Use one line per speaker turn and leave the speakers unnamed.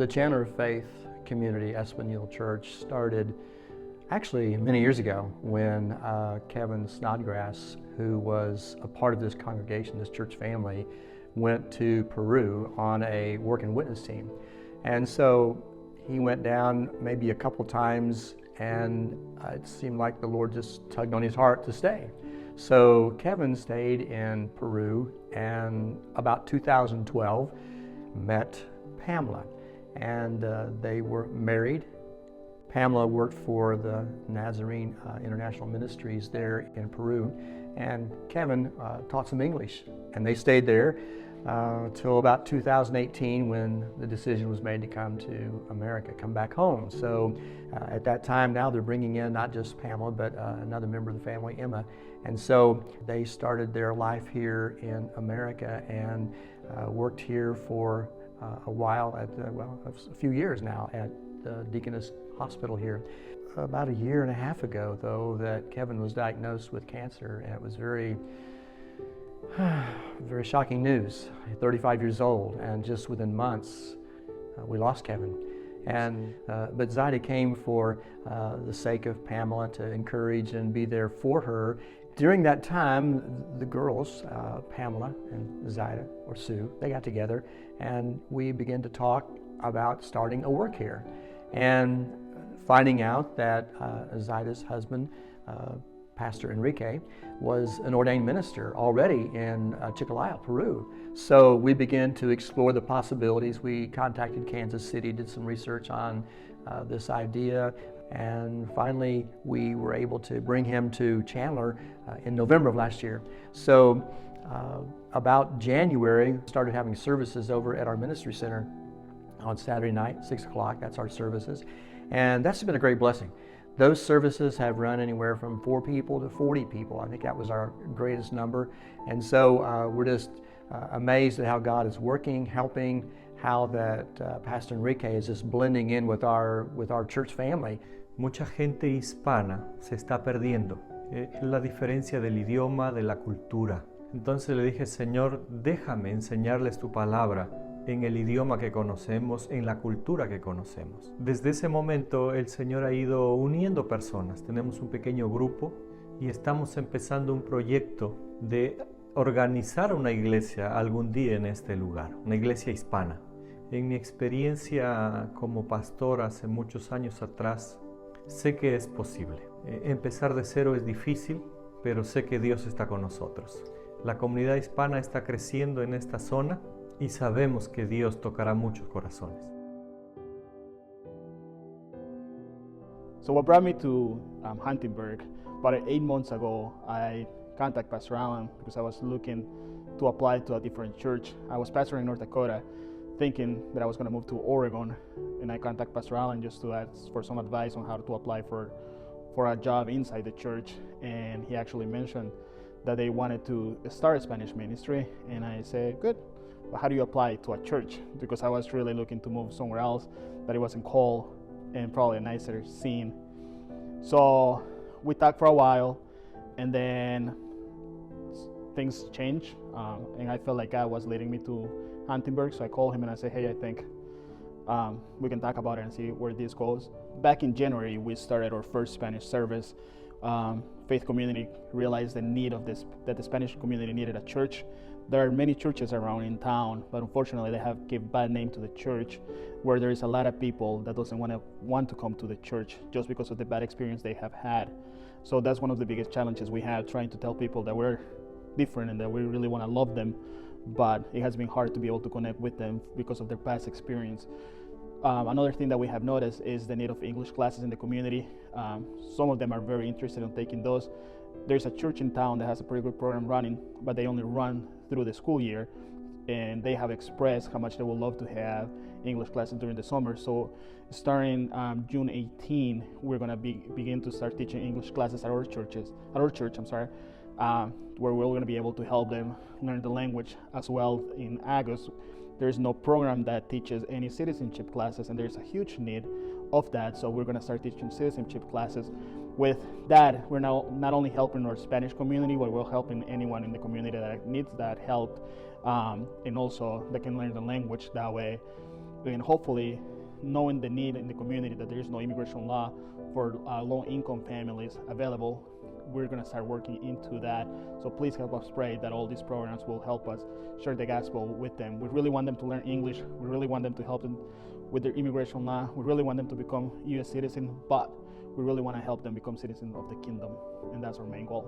The Chandler Faith Community Espanol Church started actually many years ago when Kevin Snodgrass, who was a part of this congregation, this church family, went to Peru on a work and witness team. And so he went down maybe a couple times, and it seemed like the Lord just tugged on his heart to stay. So Kevin stayed in Peru, and about 2012 met Pamela, and they were married. Pamela worked for the Nazarene International Ministries there in Peru, and Kevin taught some English, and they stayed there till about 2018 when the decision was made to come to America, come back home. So at that time now they're bringing in not just Pamela but another member of the family, Emma, and so they started their life here in America and worked here for a while at a few years now at the Deaconess Hospital here. About a year and a half ago though that Kevin was diagnosed with cancer, and it was very shocking news. 35 years old, and just within months we lost Kevin. And but Zaida came for the sake of Pamela, to encourage and be there for her. During that time, the girls, Pamela and Zaida, or Sue, they got together and we began to talk about starting a work here, and finding out that Zaida's husband, Pastor Enrique, was an ordained minister already in Chiclayo, Peru. So we began to explore the possibilities. We contacted Kansas City, did some research on this idea, and finally we were able to bring him to Chandler in November of last year. So about January, started having services over at our ministry center on Saturday night, 6 o'clock, that's our services. And that's been a great blessing. Those services have run anywhere from 4 people to 40 people. I think that was our greatest number. And so we're just amazed at how God is working, helping, how that Pastor Enrique is just blending in with our church family.
Mucha gente hispana se está perdiendo. Es la diferencia del idioma, de la cultura. Entonces le dije, Señor, déjame enseñarles tu palabra en el idioma que conocemos, en la cultura que conocemos. Desde ese momento el Señor ha ido uniendo personas. Tenemos un pequeño grupo y estamos empezando un proyecto de organizar una iglesia algún día en este lugar, una iglesia hispana. En mi experiencia como pastor hace muchos años atrás, sé que es posible. Empezar de cero es difícil, pero sé que Dios está con nosotros. La comunidad hispana está creciendo en esta zona y sabemos que Dios tocará muchos corazones.
So what brought me to Huntingburg, about 8 months ago, I contacted Pastor Alan because I was looking to apply to a different church. I was pastoring in North Dakota, thinking that I was going to move to Oregon, and I contacted Pastor Alan just to ask for some advice on how to apply for a job inside the church, and he actually mentioned that they wanted to start a Spanish ministry, and I said, good. How do you apply to a church? Because I was really looking to move somewhere else that it wasn't cold and probably a nicer scene. So we talked for a while, and then things changed, and I felt like God was leading me to Huntingburg. So I called him and I said, hey, I think we can talk about it and see where this goes. Back in January, we started our first Spanish service. Faith community realized the need of this, that the Spanish community needed a church. There are many churches around in town, but unfortunately they have given bad name to the church, where there is a lot of people that doesn't want to come to the church just because of the bad experience they have had. So that's one of the biggest challenges we have, trying to tell people that we're different and that we really want to love them, but it has been hard to be able to connect with them because of their past experience. Another thing that we have noticed is the need of English classes in the community. Some of them are very interested in taking those. There's a church in town that has a pretty good program running, but they only run through the school year, and they have expressed how much they would love to have English classes during the summer. So starting June 18, we're going to begin to start teaching English classes at our church, where we're going to be able to help them learn the language as well. In August, there's no program that teaches any citizenship classes, and there's a huge need of that. So we're going to start teaching citizenship classes. With that, we're now not only helping our Spanish community, but we're helping anyone in the community that needs that help, and also they can learn the language that way. and hopefully knowing the need in the community that there is no immigration law for low-income families available, we're going to start working into that. So please help us pray that all these programs will help us share the gospel with them. We really want them to learn English. We really want them to help them with their immigration law. We really want them to become U.S. citizens, but we really want to help them become citizens of the kingdom, and that's our main goal.